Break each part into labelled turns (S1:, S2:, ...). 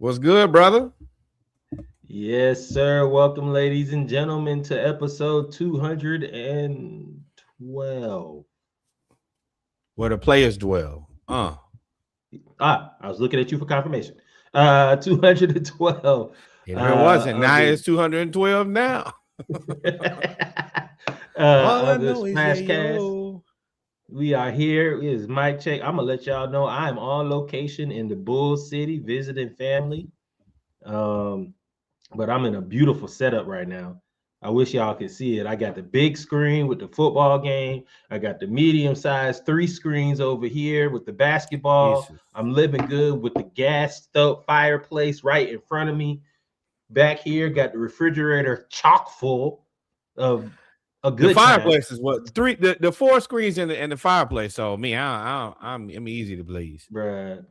S1: What's good, brother?
S2: Yes, sir. Welcome, ladies and gentlemen, to episode 212.
S1: Where the players dwell.
S2: I was looking at you for confirmation. 212
S1: And if it wasn't,
S2: of
S1: now
S2: the
S1: it's 212 now. All I
S2: of the
S1: know is
S2: Smash Cast.
S1: yo.
S2: We are here. It is Mike Check. I'm gonna let y'all know I'm on location in the Bull City visiting family. Um, but I'm in a beautiful setup right now. I wish y'all could see it. I got the big screen with the football game. I got the medium size 3 screens over here with the basketball.
S1: Jesus.
S2: I'm living good with the gas stove fireplace right in front of me. Back here, got the refrigerator chock full of a
S1: The
S2: good time,
S1: fireplace is what the 4 screens in the fireplace. So me, I'm easy to please.
S2: bruh.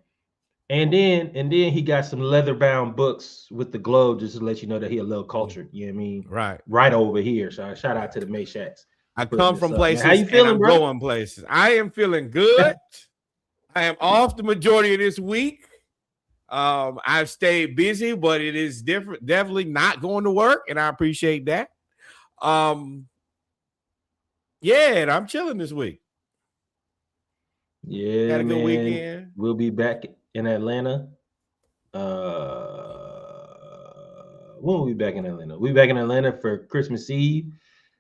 S2: And then he got some leather bound books with the globe just to let you know that he a little cultured. You know what I mean?
S1: Right.
S2: Right over here. So shout out to the Mayshacks
S1: I
S2: for putting
S1: come
S2: this
S1: from
S2: up. Man, how
S1: places
S2: you
S1: and
S2: feeling,
S1: I'm
S2: bro?
S1: going places. I am feeling good. I am off the majority of this week. I've stayed busy, but it is different. Definitely not going to work, and I appreciate that. Yeah, and I'm chilling this week.
S2: Yeah,
S1: Had a good
S2: man.
S1: weekend.
S2: We'll be back in Atlanta. When will we be back in Atlanta? We'll be back in Atlanta for Christmas Eve.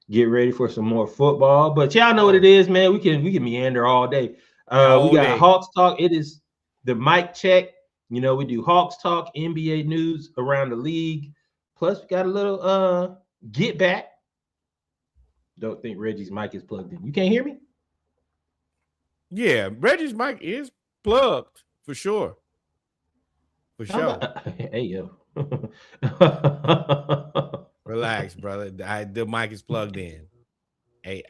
S2: Get ready for some more football. But y'all know what it
S1: Oh,
S2: is, man. We can meander all day. We
S1: all
S2: got
S1: day.
S2: Hawks talk. It is the mic check. You know, we do Hawks talk, NBA news around the league. Plus, we got a little get back. Don't think Reggie's mic is plugged in. You can't hear me?
S1: Yeah, Reggie's mic is plugged for sure. For sure.
S2: Hey yo.
S1: Relax, brother. The mic is plugged in. Hey,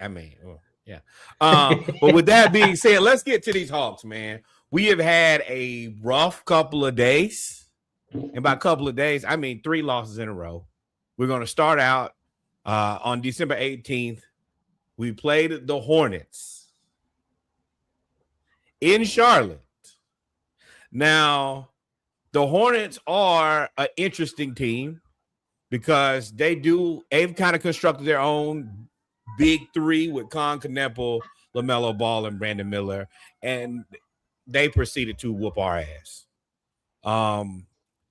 S1: yeah. But with that being said, let's get to these Hawks, man. We have had a rough couple of days. And by a couple of days, I mean 3 losses in a row. We're going to start out on December 18th. We played the Hornets in Charlotte. Now, the Hornets are an interesting team because they've kind of constructed their own big 3 with Con Kneppel, LaMelo Ball, and Brandon Miller, and they proceeded to whoop our ass.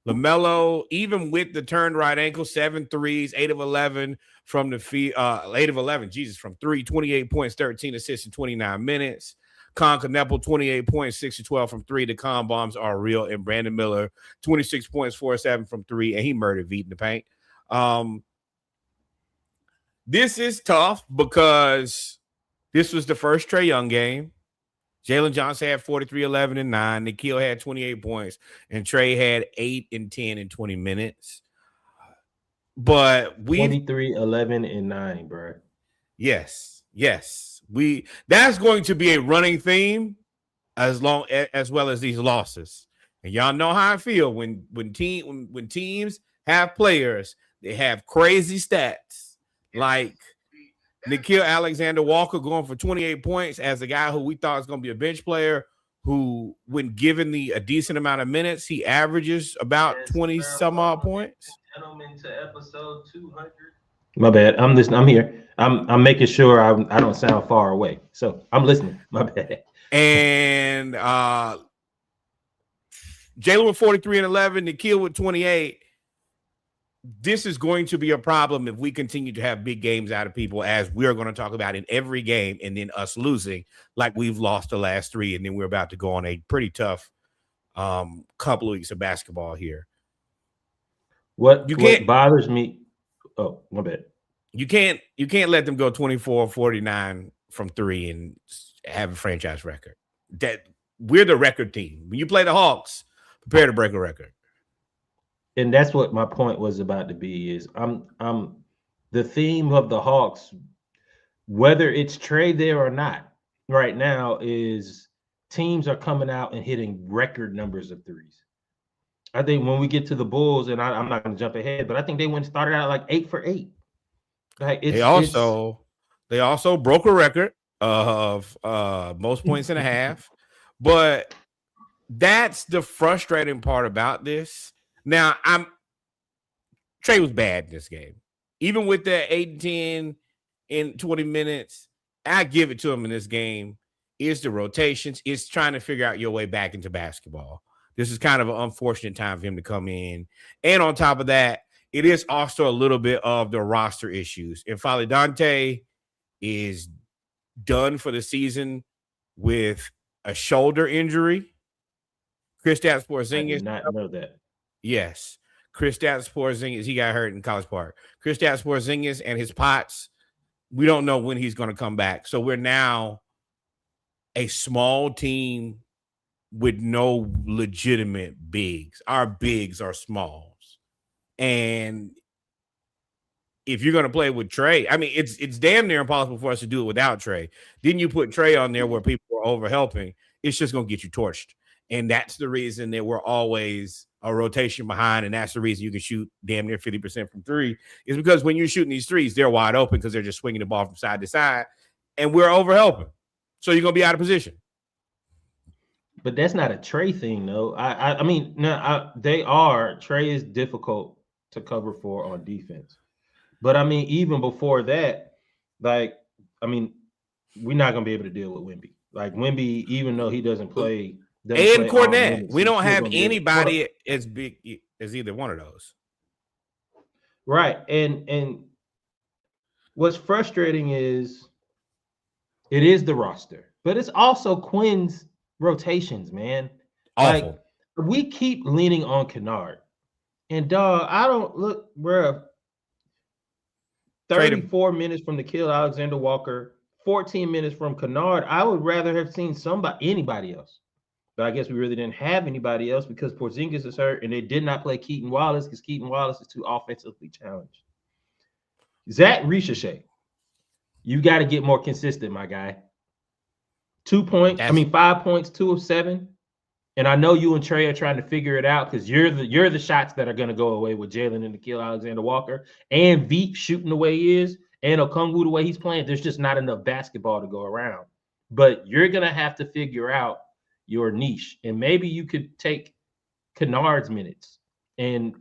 S1: LaMelo, even with the turned right ankle, 7 threes, 8 of 11 from the field, 8 of 11, Jesus, from 3, 28 points, 13 assists in 29 minutes. Con Kneppel, 28 points, 6 to 12 from 3. The con bombs are real. And Brandon Miller, 26 points, 4 7 from 3, and he murdered Veet in the paint. This is tough because this was the first Trae Young game. Jalen Johnson had 43, 11, and 9. Nikhil had 28 points, and Trae had 8 and 10 in 20 minutes. But
S2: 23, 11, and 9, bro.
S1: Yes. That's going to be a running theme as well as these losses. And y'all know how I feel when teams have players, they have crazy stats. Like Nikhil Alexander-Walker going for 28 points as a guy who we thought was going to be a bench player who, when given a decent amount of minutes, he averages about 20 some odd points.
S2: Gentlemen, to episode 200. My bad. I'm listening. I'm here. I'm making sure I don't sound far away. So I'm listening. My bad.
S1: And Jalen with 43 and 11, Nikhil with 28. This is going to be a problem if we continue to have big games out of people, as we're going to talk about in every game, and then us losing like we've lost the last 3, and then we're about to go on a pretty tough couple of weeks of basketball here.
S2: What bothers me? Oh, my bad.
S1: You can't let them go 24-49 from 3 and have a franchise record. That we're the record team. When you play the Hawks, prepare to break a record.
S2: And that's what my point was about to be. Is I'm the theme of the Hawks, whether it's Trae there or not, right now is teams are coming out and hitting record numbers of threes. I think when we get to the Bulls, and I'm not going to jump ahead, but I think they started out like 8 for 8. Like
S1: they also broke a record of most points in a half, but that's the frustrating part about this. Now, Trae was bad in this game. Even with that 8 and 10 in 20 minutes, I give it to him in this game. It's the rotations. It's trying to figure out your way back into basketball. This is kind of an unfortunate time for him to come in. And on top of that, it is also a little bit of the roster issues. And finally, Dante is done for the season with a shoulder injury. Kristaps Porzingis.
S2: I did not know that.
S1: Yes. Kristaps Porzingis, he got hurt in College Park. Kristaps Porzingis and his pots, we don't know when he's going to come back. So we're now a small team with no legitimate bigs. Our bigs are smalls. And if you're going to play with Trae, I mean, it's damn near impossible for us to do it without Trae. Then you put Trae on there where people are over helping. It's just going to get you torched. And that's the reason that we're always a rotation behind. And that's the reason you can shoot damn near 50% from three, is because when you're shooting these threes, they're wide open because they're just swinging the ball from side to side. And we're over helping. So you're going to be out of position.
S2: But that's not a Trae thing, though. I mean, no, they are. Trae is difficult to cover for on defense. But, I mean, even before that, like, I mean, we're not going to be able to deal with Wemby. Like, Wemby, even though he doesn't play –
S1: and Cornette. We don't have anybody as big as either one of those.
S2: Right. And what's frustrating is it is the roster, but it's also Quinn's rotations, man.
S1: Awful.
S2: Like, we keep leaning on Kennard. And dog, I don't look, bro. 34 minutes from the kill Alexander Walker, 14 minutes from Kennard. I would rather have seen anybody else. But I guess we really didn't have anybody else because Porzingis is hurt, and they did not play Keaton Wallace because Keaton Wallace is too offensively challenged. Zach Ricochet, you got to get more consistent, my guy. 5 points, 2 of 7. And I know you and Trae are trying to figure it out because you're the shots that are going to go away with Jalen and Nickeil Alexander-Walker and Veep shooting the way he is and Okongwu the way he's playing. There's just not enough basketball to go around. But you're going to have to figure out your niche, and maybe you could take Kennard's minutes and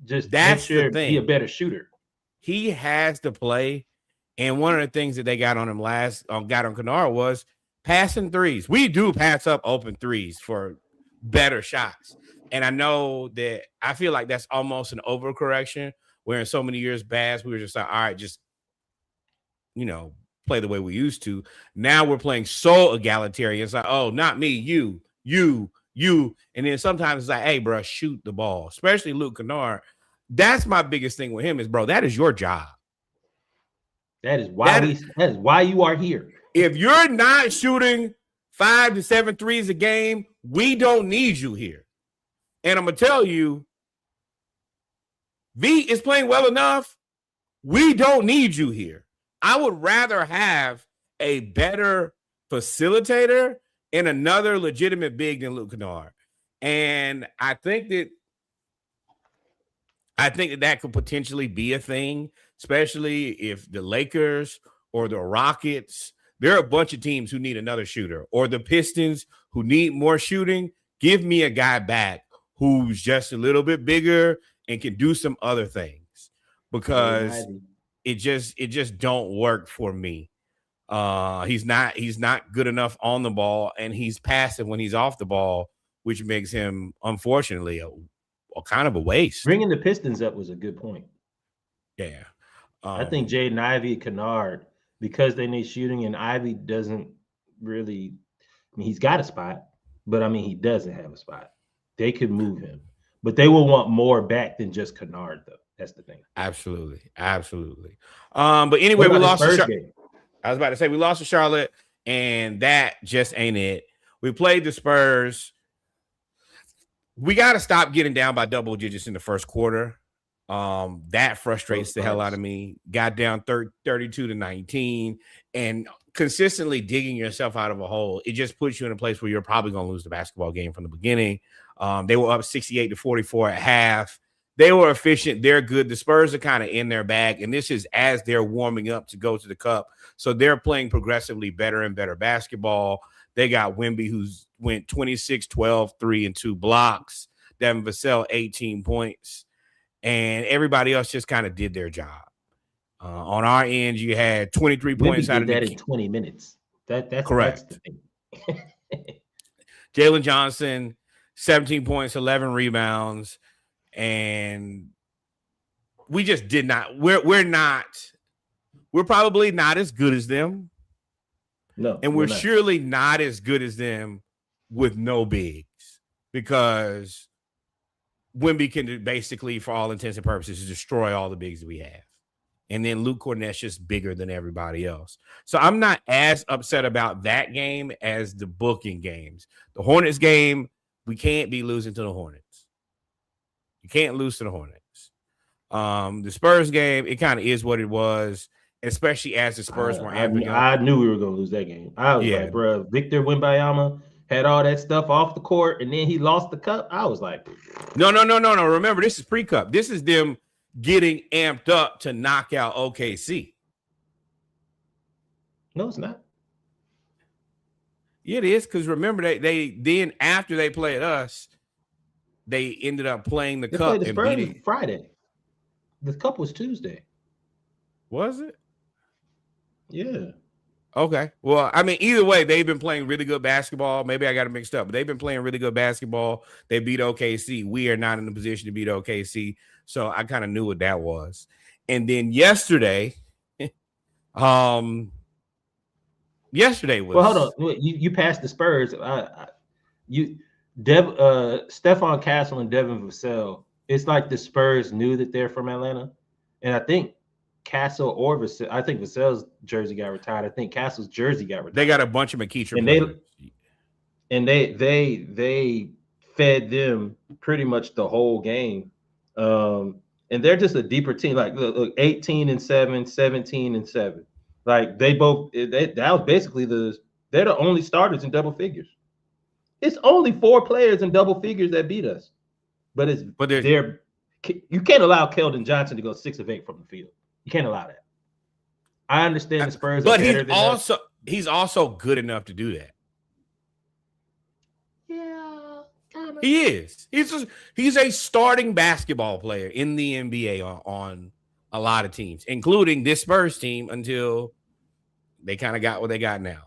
S2: just make sure be a better shooter.
S1: He has to play, and one of the things that they got on him got on Kennard was passing threes. We do pass up open threes for better shots, and I know that I feel like that's almost an overcorrection. Where in so many years past we were just like, all right, just play the way we used to. Now we're playing so egalitarian. It's like, oh, not me, you. And then sometimes it's like, hey, bro, shoot the ball, especially Luke Kennard. That's my biggest thing with him is, bro, that is your job.
S2: That is why you are here.
S1: If you're not shooting 5 to 7 threes a game, we don't need you here. And I'm going to tell you, V is playing well enough. We don't need you here. I would rather have a better facilitator and another legitimate big than Luke Kennard. And I think that could potentially be a thing, especially if the Lakers or the Rockets, there are a bunch of teams who need another shooter, or the Pistons who need more shooting. Give me a guy back who's just a little bit bigger and can do some other things, because it just don't work for me. He's not good enough on the ball, and he's passive when he's off the ball, which makes him, unfortunately, a kind of a waste.
S2: Bringing the Pistons up was a good point.
S1: Yeah.
S2: I think Jaden Ivey, Kennard, because they need shooting, and Ivey doesn't really – I mean, he's got a spot, but, I mean, he doesn't have a spot. They could move him. But they will want more back than just Kennard, though. That's the thing.
S1: Absolutely. But anyway, we lost to Charlotte. I was about to say we lost to Charlotte, and that just ain't it. We played the Spurs. We got to stop getting down by double digits in the first quarter. That frustrates the hell out of me. Got down 32-19, and consistently digging yourself out of a hole. It just puts you in a place where you're probably going to lose the basketball game from the beginning. They were up 68-44 at half. They were efficient. They're good. The Spurs are kind of in their bag, and this is as they're warming up to go to the Cup. So they're playing progressively better and better basketball. They got Wemby, who's went 26, 12, 3, and 2 blocks. Devin Vassell 18 points, and everybody else just kind of did their job. On our end, you had 23 points out
S2: did
S1: of
S2: that in 20 minutes. That's
S1: correct.
S2: That's the thing.
S1: Jalen Johnson, 17 points, 11 rebounds, and we just did not. We're probably not as good as them.
S2: No,
S1: and we're surely not as good as them with no bigs, because Wemby can basically, for all intents and purposes, destroy all the bigs that we have. And then Luke Cornett's just bigger than everybody else. So I'm not as upset about that game as the booking games. The Hornets game, we can't be losing to the Hornets. You can't lose to the Hornets. The Spurs game, it kind of is what it was, especially as the Spurs were amping up.
S2: I knew we were going to lose that game. I was like, bro, Victor Wembanyama had all that stuff off the court, and then he lost the cup. I was like,
S1: no. Remember, this is pre-cup. This is them getting amped up to knock out OKC.
S2: No, it's not.
S1: Yeah, it is, because remember, they then after they played us, they ended up playing the cup
S2: and beating Friday. The cup was Tuesday.
S1: Was it?
S2: Yeah.
S1: Okay. Well, I mean, either way, they've been playing really good basketball. Maybe I got it mixed up, but they've been playing really good basketball. They beat OKC. We are not in a position to beat OKC. So I kind of knew what that was. And then yesterday was.
S2: Well, hold on. You passed the Spurs. Stephon Castle and Devin Vassell. It's like the Spurs knew that they're from Atlanta, and I think Castle or Vassell. I think Vassell's jersey got retired. I think Castle's jersey got retired.
S1: They got a bunch of McKeecher
S2: players. They fed them pretty much the whole game. And they're just a deeper team. Like look 18-7, 17-7. Like that was basically they're the only starters in double figures. It's only 4 players in double figures that beat us. But you can't allow Keldon Johnson to go 6 of 8 from the field. You can't allow that. I understand the Spurs,
S1: but he's also good enough to do that.
S2: Yeah, kind of.
S1: He is. He's a starting basketball player in the NBA on a lot of teams, including this Spurs team, until they kind of got what they got now.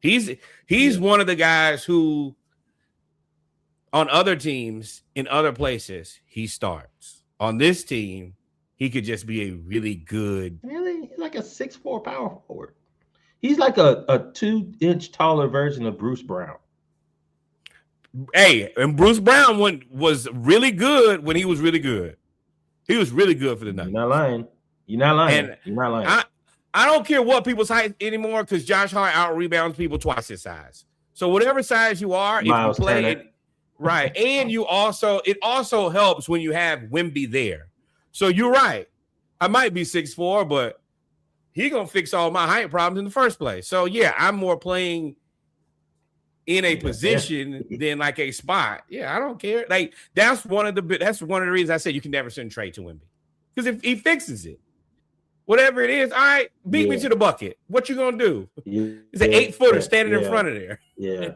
S1: He's one of the guys who, on other teams in other places, he starts. On this team, he could just be a really good.
S2: Really? He's like a 6'4" power forward. He's like a 2-inch taller version of Bruce Brown.
S1: Hey, and Bruce Brown was really good when he was really good. He was really good for the Nuggets.
S2: You're not lying.
S1: I don't care what people's height anymore, because Josh Hart out rebounds people twice his size. So whatever size you are,
S2: Miles
S1: if you play
S2: Turner.
S1: it right, and it also helps when you have Wemby there. So you're right. I might be 6'4", but he gonna fix all my height problems in the first place. So yeah, I'm more playing in a position than like a spot. Yeah, I don't care. Like that's one of the reasons I said you can never send Trae to Wemby, because if he fixes it, whatever it is, all right, beat me to the bucket. What you gonna do? It's an 8-footer standing in front of there.
S2: Yeah.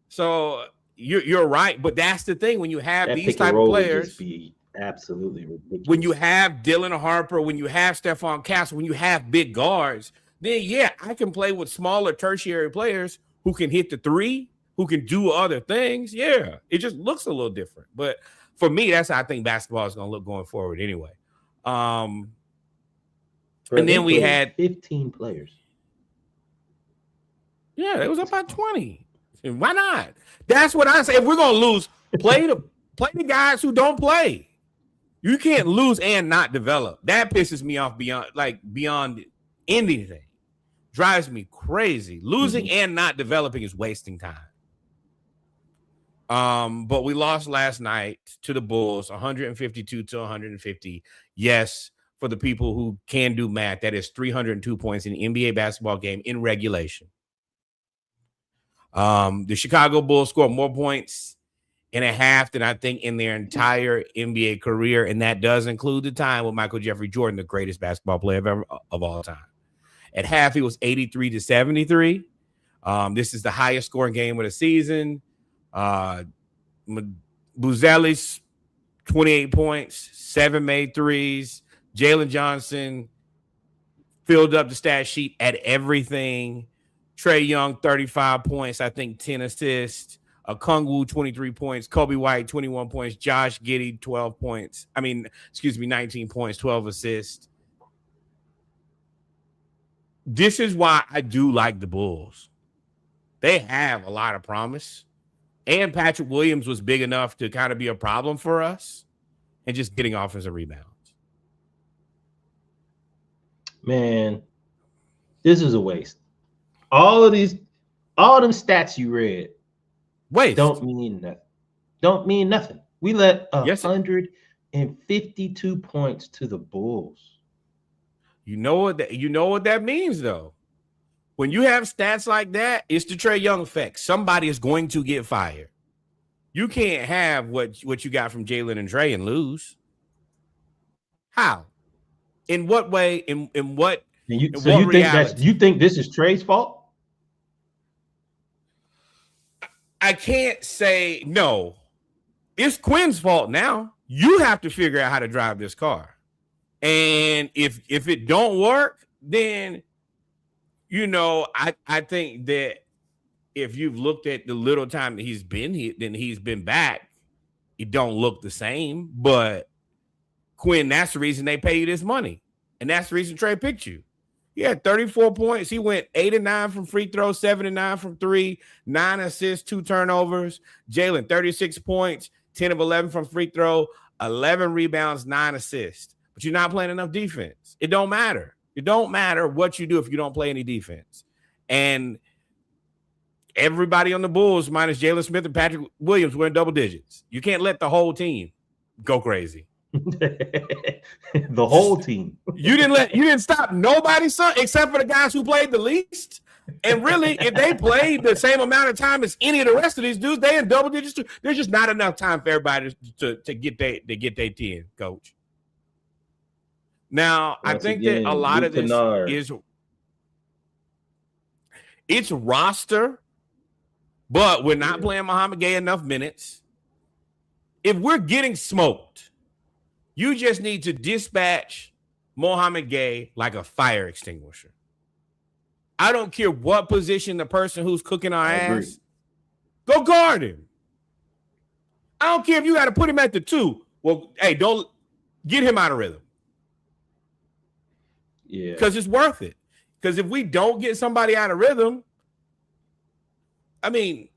S1: So you're right, but that's the thing, when you have
S2: that
S1: these type of players,
S2: be absolutely ridiculous.
S1: When you have Dylan Harper, when you have Stephon Castle, when you have big guards, then yeah, I can play with smaller tertiary players who can hit the three, who can do other things. Yeah, it just looks a little different. But for me, that's how I think basketball is going to look going forward anyway. And then we had
S2: 15 players.
S1: Yeah, it was up by 20. Why not? That's what I say. If we're going to lose, play the guys who don't play. You can't lose and not develop. That pisses me off beyond anything. Drives me crazy. Losing and not developing is wasting time. But we lost last night to the Bulls, 152-150. Yes, for the people who can do math, that is 302 points in the NBA basketball game in regulation. The Chicago Bulls scored more points in a half than I think in their entire NBA career, and that does include the time with Michael Jeffrey Jordan, the greatest basketball player of all time. At half, it was 83-73. This is the highest scoring game of the season. Buzelis, 28 points, 7 made threes. Jalen Johnson filled up the stat sheet at everything. Trae Young, 35 points, I think 10 assists. Okongwu, 23 points. Kobe White, 21 points. Josh Giddey, 12 points. 19 points, 12 assists. This is why I do like the Bulls. They have a lot of promise. And Patrick Williams was big enough to kind of be a problem for us and just getting offensive rebounds.
S2: Man, this is a waste. All them stats you read don't mean nothing. Don't mean nothing. We let 152 points to the Bulls.
S1: You know what that means, though. When you have stats like that, it's the Trae Young effect. Somebody is going to get fired. You can't have what you got from Jalen and Trae and lose. How? In what way? In what?
S2: You think this is Trae's fault?
S1: I can't say no. It's Quinn's fault now. You have to figure out how to drive this car. And if it don't work, then I think that if you've looked at the little time that he's been here, then he's been back. It don't look the same. But Quinn, that's the reason they pay you this money. And that's the reason Trae picked you. He had 34 points. He went 8 and 9 from free throw, 7 and 9 from 3, 9 assists, 2 turnovers. Jalen, 36 points, 10 of 11 from free throw, 11 rebounds, 9 assists. But you're not playing enough defense. It don't matter. It don't matter what you do if you don't play any defense. And everybody on the Bulls, minus Jalen Smith and Patrick Williams, were in double digits. You can't let the whole team go crazy.
S2: The whole team.
S1: You didn't stop nobody, son, except for the guys who played the least. And really, if they played the same amount of time as any of the rest of these dudes, they in double digits too. There's just not enough time for everybody to get their 10, coach. Now, I think that a lot of this is it's roster, but we're not playing Muhammad Gay enough minutes. If we're getting smoked, you just need to dispatch Mohamed Gay like a fire extinguisher. I don't care what position the person who's cooking our ass, go guard him. I don't care if you got to put him at the 2. Well, hey, don't get him out of rhythm.
S2: Yeah.
S1: Because it's worth it. Because if we don't get somebody out of rhythm, and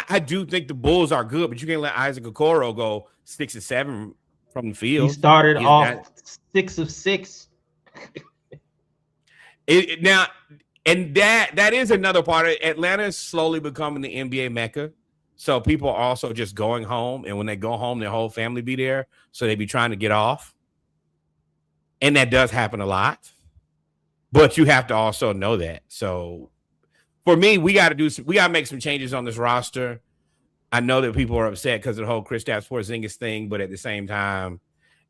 S1: I do think the Bulls are good, but you can't let Isaac Okoro go 6 of 7 from the field.
S2: He started off 6 of 6.
S1: That is another part of it. Atlanta is slowly becoming the NBA Mecca. So people are also just going home. And when they go home, their whole family be there. So they be trying to get off. And that does happen a lot. But you have to also know that. So for me, we got to make some changes on this roster. I know that people are upset because of the whole Kristaps Porzingis thing, but at the same time,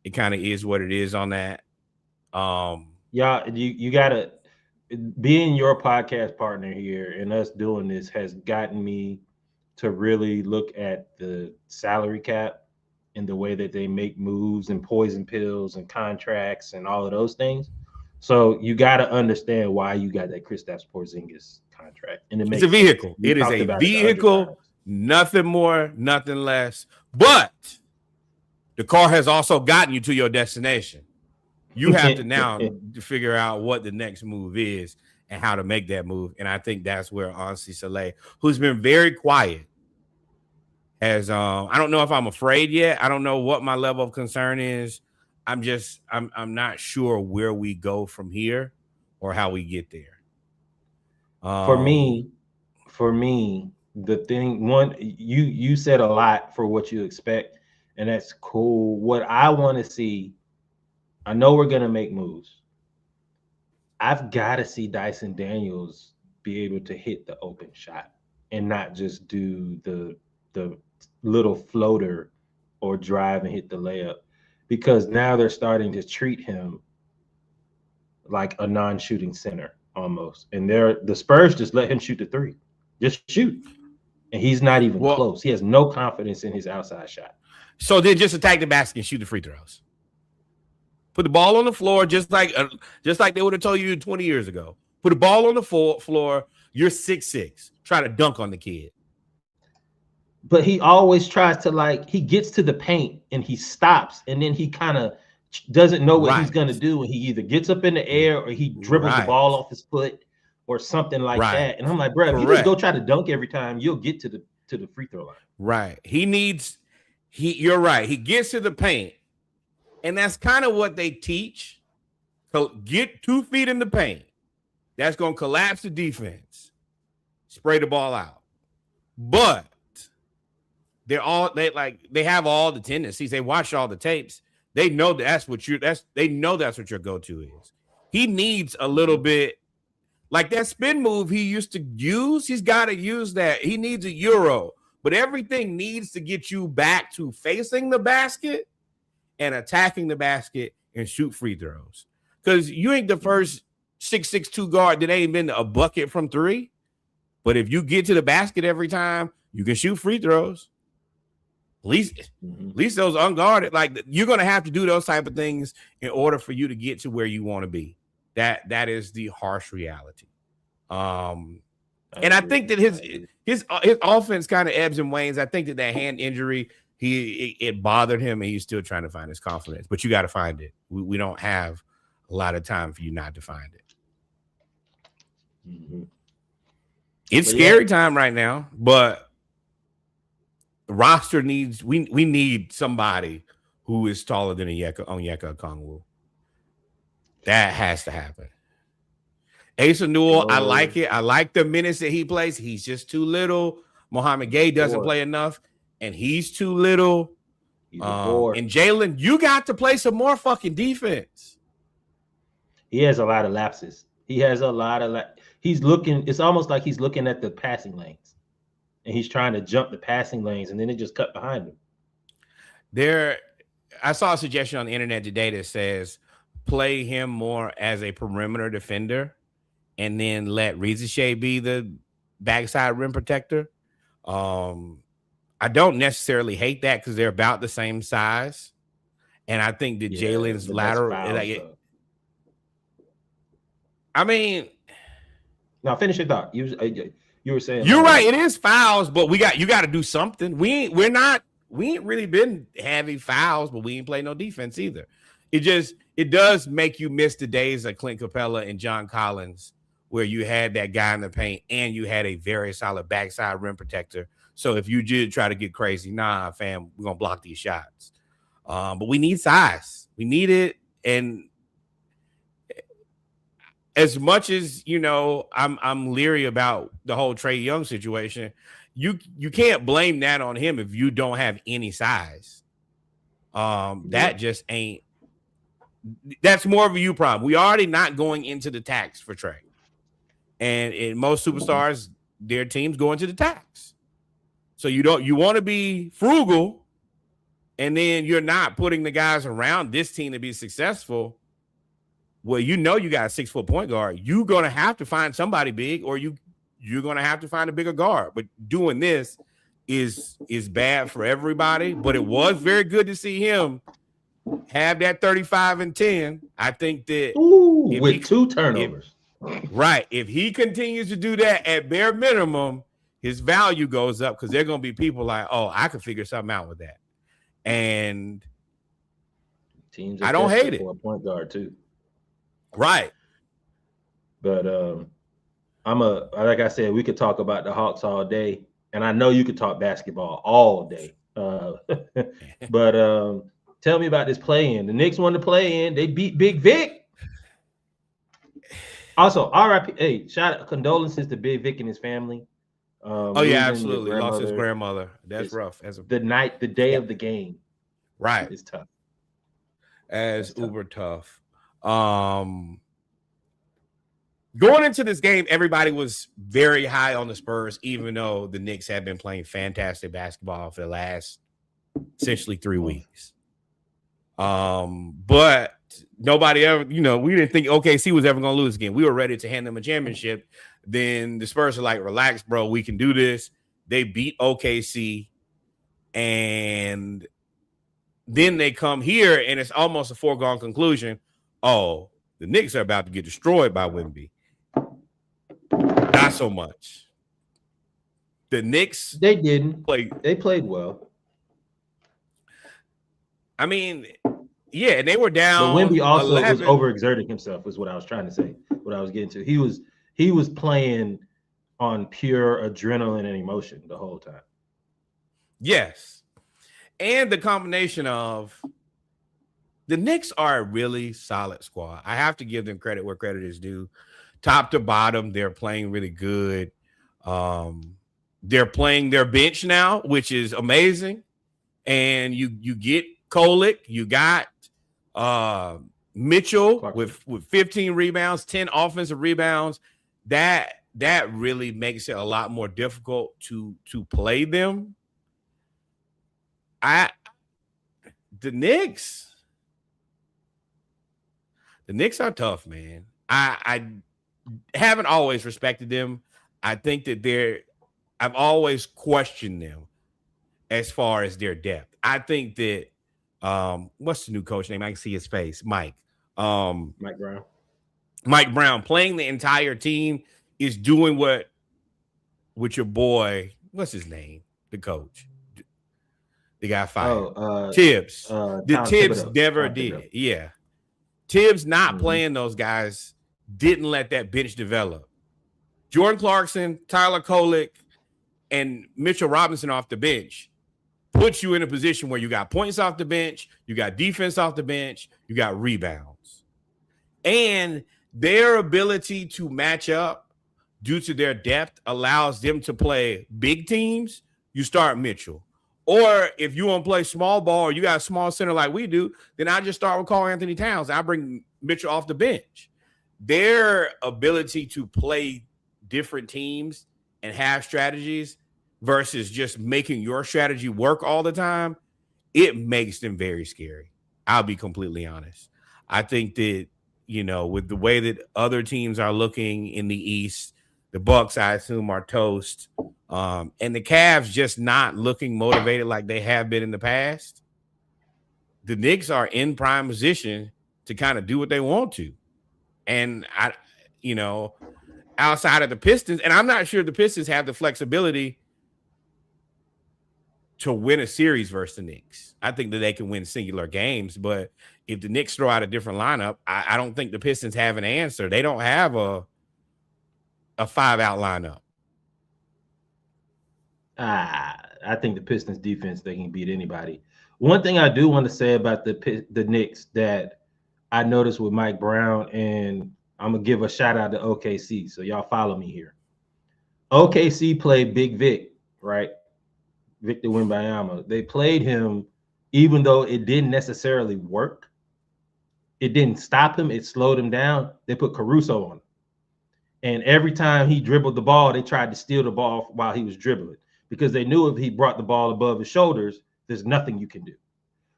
S1: it kind of is what it is on that.
S2: You gotta, being your podcast partner here and us doing this has gotten me to really look at the salary cap and the way that they make moves and poison pills and contracts and all of those things. So you got to understand why you got that Kristaps Porzingis contract. And it's
S1: a vehicle. It is a vehicle, nothing more, nothing less. But the car has also gotten you to your destination. You have to now figure out what the next move is and how to make that move. And I think that's where Ansi Saleh, who's been very quiet, has I don't know if I'm afraid yet. I don't know what my level of concern is. I'm not sure where we go from here or how we get there.
S2: For me, the thing, you said a lot for what you expect, and that's cool. What I want to see, I know we're gonna make moves. I've got to see Dyson Daniels be able to hit the open shot and not just do the little floater or drive and hit the layup, because now they're starting to treat him like a non-shooting center almost. And the Spurs just let him shoot the 3. Just shoot. and he's not even
S1: Well,
S2: close. He has no confidence in his outside shot.
S1: So then just attack the basket and shoot the free throws. Put the ball on the floor just like they would have told you 20 years ago. Put the ball on the floor. You're 6'6". Try to dunk on the kid.
S2: But he always tries to he gets to the paint and he stops, and then he kind of doesn't know what he's going to do. And he either gets up in the air or he dribbles the ball off his foot or something like that. And I'm like, bro, if you just go try to dunk every time, you'll get to the free throw line.
S1: Right. You're right. He gets to the paint. And that's kind of what they teach. So get 2 feet in the paint. That's going to collapse the defense. Spray the ball out. But they have all the tendencies. They watch all the tapes. They know that's what your go-to is. He needs a little bit like that spin move he used to use. He's got to use that. He needs a euro, but everything needs to get you back to facing the basket and attacking the basket and shoot free throws. Because you ain't the first 6'2" guard that ain't been a bucket from 3. But if you get to the basket every time, you can shoot free throws. At least those unguarded, you're going to have to do those type of things in order for you to get to where you want to be. That is the harsh reality. And I think that his offense kind of ebbs and wanes. I think that hand injury, it bothered him, and he's still trying to find his confidence. But you got to find it. We don't have a lot of time for you not to find it.
S2: Mm-hmm.
S1: It's scary time right now, but the roster needs we need somebody who is taller than Onyeka Okongwu. That has to happen. Asa Newell, I like it. I like the minutes that he plays. He's just too little. Mohamed Gay doesn't play enough, and he's too little. And Jalen, you got to play some more fucking defense.
S2: He has a lot of lapses. He has a lot of he's looking. It's almost like he's looking at the passing lanes, and he's trying to jump the passing lanes, and then it just cut behind him.
S1: I saw a suggestion on the internet today that says play him more as a perimeter defender, and then let Riziche be the backside rim protector. I don't necessarily hate that because they're about the same size, and I think that Jalen's lateral. I mean,
S2: now finish your thought. You were saying
S1: you're right. It is fouls, but you got to do something. We ain't really been heavy fouls, but we ain't play no defense either. It does make you miss the days of Clint Capella and John Collins, where you had that guy in the paint and you had a very solid backside rim protector. So if you did try to get crazy, nah, fam, we're gonna block these shots. But we need size. We need it, and as much as I'm leery about the whole Trae Young situation. You can't blame that on him if you don't have any size. That just ain't. That's more of a you problem. We already not going into the tax for Trae, and in most superstars, their teams go into the tax. So you want to be frugal, and then you're not putting the guys around this team to be successful. Well, you got a 6-foot point guard. You're gonna have to find somebody big, or you're gonna have to find a bigger guard. But doing this is bad for everybody. But it was very good to see him have that 35 and 10. I think that
S2: with 2 turnovers.
S1: If he continues to do that at bare minimum, his value goes up because there are gonna be people like, oh, I could figure something out with that. And
S2: teams
S1: I don't hate it.
S2: For a point guard too.
S1: Right.
S2: But like I said, we could talk about the Hawks all day, and I know you could talk basketball all day. But tell me about this play-in. The Knicks won the play-in. They beat Big Vic. Also, R.I.P. Hey, shout out, condolences to Big Vic and his family.
S1: Absolutely. Lost his grandmother. That's rough.
S2: The day of the game.
S1: Right.
S2: It's tough.
S1: Uber tough. Going into this game, everybody was very high on the Spurs, even though the Knicks have been playing fantastic basketball for the last essentially 3 weeks. But nobody ever, we didn't think OKC was ever going to lose again. We were ready to hand them a championship. Then the Spurs are like, relax, bro. We can do this. They beat OKC, and then they come here, and it's almost a foregone conclusion. Oh, the Knicks are about to get destroyed by Wemby. Not so much. The Knicks,
S2: they didn't. They played well.
S1: I mean, yeah, and they were down.
S2: But Wemby also
S1: 11.
S2: was overexerting himself, is what I was trying to say. What I was getting to. He was playing on pure adrenaline and emotion the whole time.
S1: Yes. And the combination of the Knicks are a really solid squad. I have to give them credit where credit is due. Top to bottom, they're playing really good. They're playing their bench now, which is amazing. And you get Kolick, you got Mitchell with 15 rebounds, 10 offensive rebounds. That really makes it a lot more difficult to play them. The Knicks are tough, man. I haven't always respected them. I think that I've always questioned them as far as their depth. I think that what's the new coach name? I can see his face. Mike
S2: Brown.
S1: Mike Brown playing the entire team is doing what with your boy, what's his name? The coach. The guy fired. Tibbs. Tibbs
S2: Thibodeau.
S1: never did. Thibodeau. Yeah. Tibbs not playing those guys didn't let that bench develop. Jordan Clarkson, Tyler Kolick, and Mitchell Robinson off the bench puts you in a position where you got points off the bench, you got defense off the bench, you got rebounds. And their ability to match up due to their depth allows them to play big teams. You start Mitchell. Or if you want to play small ball or you got a small center like we do, then I just start with Karl Anthony Towns. I bring Mitchell off the bench. Their ability to play different teams and have strategies versus just making your strategy work all the time, it makes them very scary. I'll be completely honest. I think that, with the way that other teams are looking in the East, the Bucks, I assume, are toast. And the Cavs just not looking motivated like they have been in the past. The Knicks are in prime position to kind of do what they want to. And outside of the Pistons, and I'm not sure the Pistons have the flexibility to win a series versus the Knicks. I think that they can win singular games, but if the Knicks throw out a different lineup, I don't think the Pistons have an answer. They don't have a 5-out lineup.
S2: I think the Pistons defense, they can beat anybody. One thing I do want to say about the Knicks that I noticed with Mike Brown, and I'm going to give a shout out to OKC. So y'all follow me here. OKC played Big Vic, right? Victor Wembanyama. They played him even though it didn't necessarily work. It didn't stop him. It slowed him down. They put Caruso on him. And every time he dribbled the ball, they tried to steal the ball while he was dribbling because they knew if he brought the ball above his shoulders, there's nothing you can do.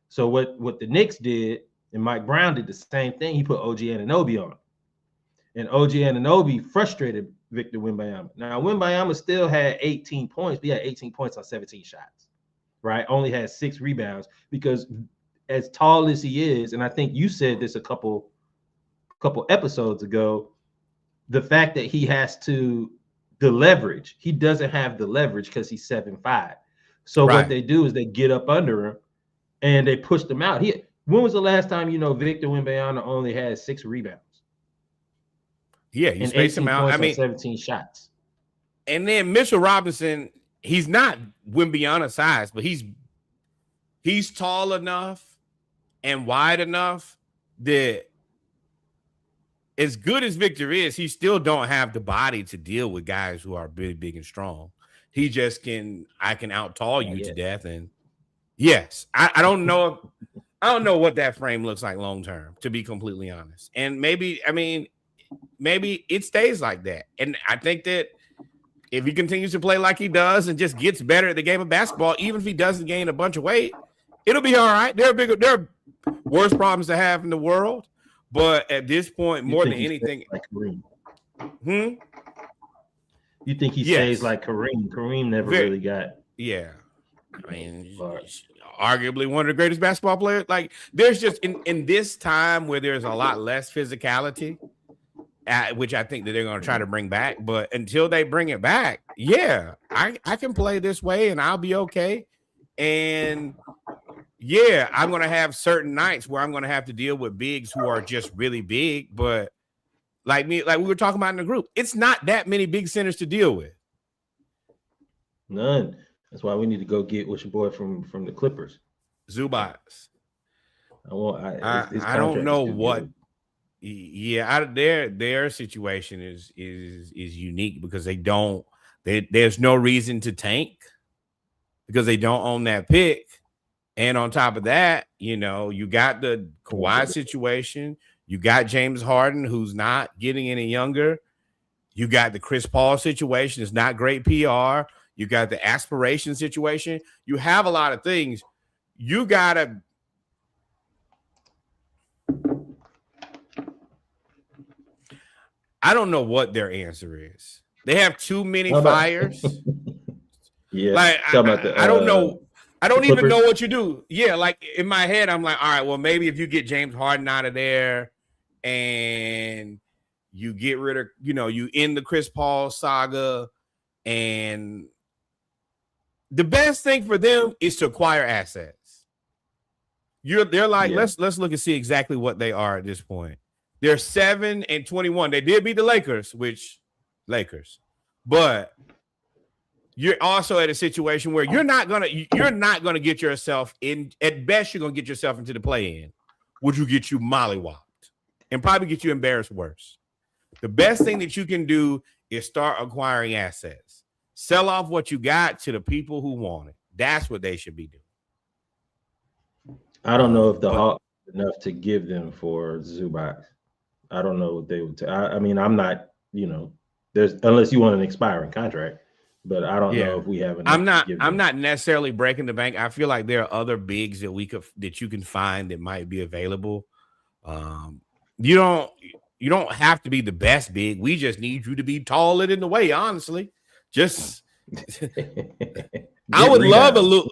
S2: So what the Knicks did, and Mike Brown did the same thing, he put OG Anunoby on him. And OG Anunoby frustrated Victor Wembanyama. Now, Wembanyama still had 18 points, but he had 18 points on 17 shots, right? Only had 6 rebounds because as tall as he is, and I think you said this a couple episodes ago, the fact that he has the leverage, he doesn't have the leverage because he's 7'5". So What they do is they get up under him and they push them out. When was the last time Victor Wembanyama only had 6 rebounds?
S1: Yeah, you space him out.
S2: 17 shots.
S1: And then Mitchell Robinson, he's not Wembanyama size, but he's tall enough and wide enough that as good as Victor is, he still don't have the body to deal with guys who are big and strong. He just I can out tall you to death. And yes, I don't know. I don't know what that frame looks like long term, to be completely honest. And maybe it stays like that. And I think that if he continues to play like he does and just gets better at the game of basketball, even if he doesn't gain a bunch of weight, it'll be all right. There are worse problems to have in the world. But at this point, more than anything,
S2: You think he stays
S1: Yes.
S2: like Kareem? Kareem never
S1: Very,
S2: really got.
S1: yeah. I mean,
S2: But
S1: arguably one of the greatest basketball players. Like, there's just in this time where there's a lot less physicality, which I think that they're going to try to bring back. But until they bring it back, yeah, I can play this way and I'll be okay. And yeah, I'm going to have certain nights where I'm going to have to deal with bigs who are just really big. But like we were talking about in the group, it's not that many big centers to deal with.
S2: none. That's why we need to go get what's your boy from the Clippers.
S1: Zubac.
S2: His
S1: I don't
S2: contract is
S1: know
S2: too
S1: what.
S2: good.
S1: Yeah, their situation is unique because there's no reason to tank because they don't own that pick. And on top of that, you know, you got the Kawhi situation. You got James Harden, who's not getting any younger. You got the Chris Paul situation. It's not great PR. You got the aspiration situation. You have a lot of things. You got to. I don't know what their answer is. They have too many fires.
S2: Yeah.
S1: Like, I don't know. I don't even know what you do. Yeah, like in my head, I'm like, all right, well, maybe if you get James Harden out of there and you get rid of, you know, you end the Chris Paul saga, and the best thing for them is to acquire assets. They're like, let's look and see exactly what they are at this point. They're 7-21. They did beat the Lakers, but you're also at a situation where you're not gonna get yourself in. At best, you're gonna get yourself into the play-in, which will get you mollywopped and probably get you embarrassed worse. The best thing that you can do is start acquiring assets. Sell off what you got to the people who want it. That's what they should be doing.
S2: I don't know if the Hawks enough to give them for Zubac. I don't know what they would. I mean, I'm not. You know, there's unless you want an expiring contract. But I don't know if we have enough.
S1: I'm not necessarily breaking the bank. I feel like there are other bigs that you can find that might be available. You don't have to be the best big. We just need you to be taller than the way, honestly. Just I would love a Luke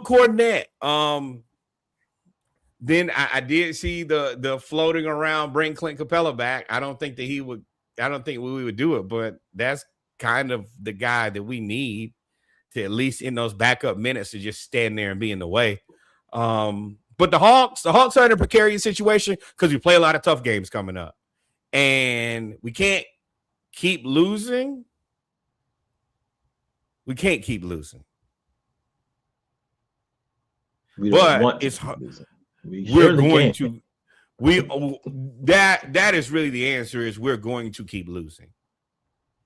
S1: Cornett. Then I did see the floating around bring Clint Capella back. I don't think we would do it, but that's kind of the guy that we need to at least in those backup minutes to just stand there and be in the way. But the Hawks are in a precarious situation because we play a lot of tough games coming up, and we can't keep losing. But it's hard. That is really the answer is we're going to keep losing.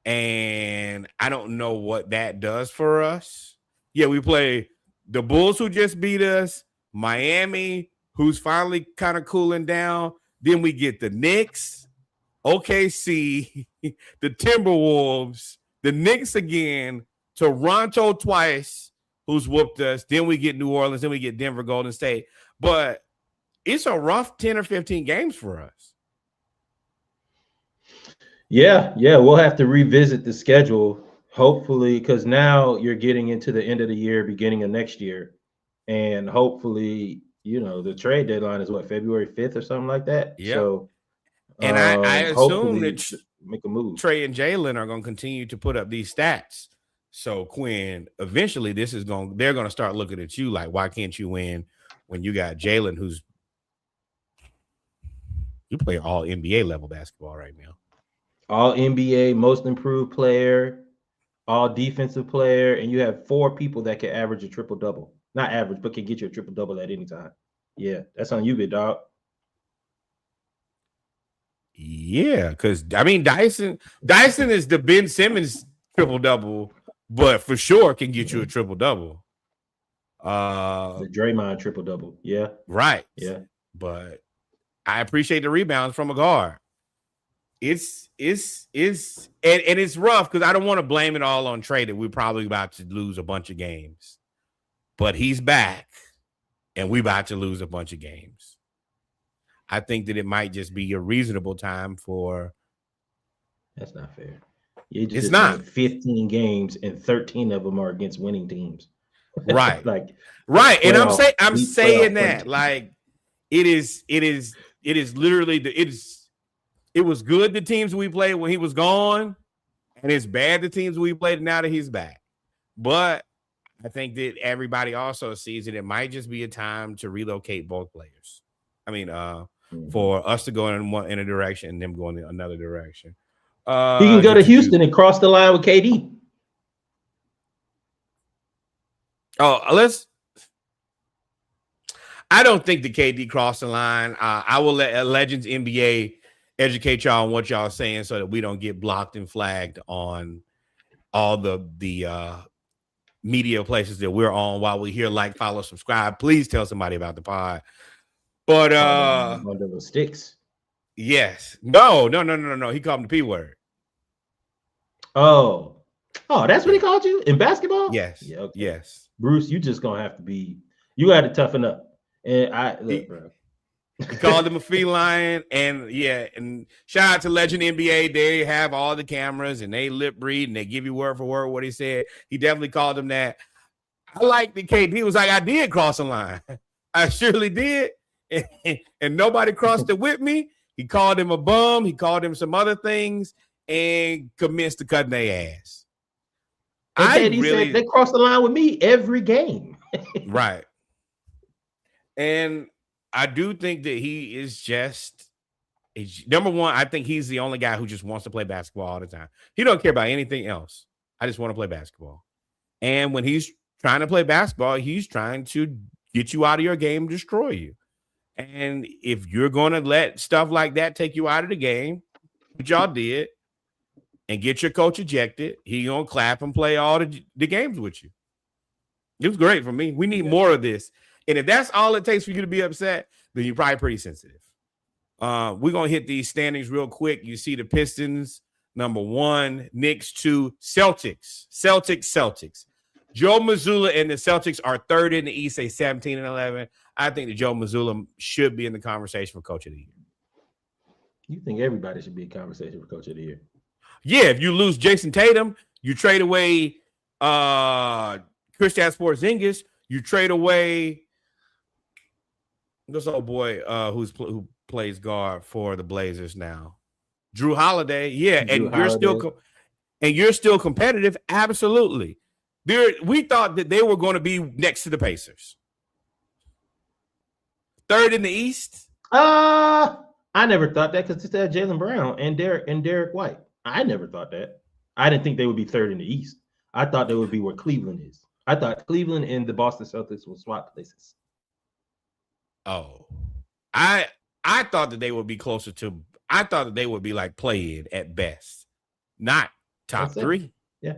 S1: And I don't know what that does for us. Yeah, we play the Bulls who just beat us, Miami, who's finally kind of cooling down. Then we get the Knicks, OKC, the Timberwolves, the Knicks again, Toronto twice, who's whooped us. Then we get New Orleans, then we get Denver, Golden State. But it's a rough 10 or 15 games for us.
S2: Yeah, we'll have to revisit the schedule, hopefully, because now you're getting into the end of the year, beginning of next year. And hopefully, you know, the trade deadline is what, February 5th or something like that?
S1: Yeah.
S2: So,
S1: and I assume that
S2: make a move.
S1: Trae and Jalen are going to continue to put up these stats. So, Quinn, eventually they're going to start looking at you like, why can't you win when you got Jalen, you play all NBA level basketball right now.
S2: All NBA, most improved player, all defensive player, and you have 4 people that can average a triple-double. Not average, but can get you a triple-double at any time. Yeah, that's on you, big dog.
S1: Yeah, because, I mean, Dyson is the Ben Simmons triple-double, but for sure can get you a triple-double.
S2: The Draymond triple-double. Yeah.
S1: Right.
S2: Yeah.
S1: But I appreciate the rebounds from a guard. It's rough because I don't want to blame it all on Trae that we're probably about to lose a bunch of games. But he's back, and we're about to lose a bunch of games. I think that it might just be a reasonable time for.
S2: That's not fair. You
S1: It's
S2: just
S1: not.
S2: named 15 games, and 13 of them are against winning teams.
S1: Right.
S2: Like
S1: Right. And I'm
S2: deep
S1: saying
S2: playoff
S1: that
S2: teams.
S1: like it is literally it was good the teams we played when he was gone, and it's bad the teams we played now that he's back. But I think that everybody also sees that it might just be a time to relocate both players. I mean, for us to go in a direction and them going in another direction.
S2: He can go to Houston and cross the line with KD.
S1: I don't think the KD crossed the line. I will let Legends NBA educate y'all on what y'all are saying so that we don't get blocked and flagged on all the media places that we're on while we're here. Like, follow, subscribe. Please tell somebody about the pod. But
S2: under the sticks.
S1: Yes. No. He called him the P word.
S2: Oh, that's what he called you in basketball?
S1: Yes.
S2: Yeah, okay.
S1: Yes.
S2: Bruce, you just gonna have to be, you got to toughen up. And bro.
S1: He called him a feline, and shout out to Legend NBA. They have all the cameras and they lip read and they give you word for word what he said. He definitely called him that. I like the KD was like, I did cross the line. I surely did. And nobody crossed it with me. He called him a bum. He called him some other things and commenced to cutting their ass.
S2: And he said they crossed the line with me every game.
S1: Right. And I do think that he is just number one. I think he's the only guy who just wants to play basketball all the time. He don't care about anything else. I just want to play basketball. And when he's trying to play basketball, he's trying to get you out of your game, destroy you. And if you're going to let stuff like that take you out of the game, which y'all did, and get your coach ejected, he going to clap and play all the games with you. It was great for me. We need more of this. And if that's all it takes for you to be upset, then you're probably pretty sensitive. We're going to hit these standings real quick. You see the Pistons, number 1, Knicks 2, Celtics. Joe Mazzulla and the Celtics are third in the East, 17-11. I think that Joe Mazzulla should be in the conversation for Coach of the Year.
S2: You think everybody should be in conversation for Coach of the Year?
S1: Yeah, if you lose Jason Tatum, you trade away Kristaps Porzingis, you trade away this old boy who plays guard for the Blazers now, Drew Holiday. Yeah, you're still competitive. Absolutely. We thought that they were going to be next to the Pacers. Third in the East.
S2: I never thought that because it's Jaylen Brown and Derek White. I never thought that. I didn't think they would be third in the East. I thought they would be where Cleveland is. I thought Cleveland and the Boston Celtics would swap places.
S1: Oh, I thought that they would be closer to. I thought that they would be like play-in at best, not top 3.
S2: Yeah.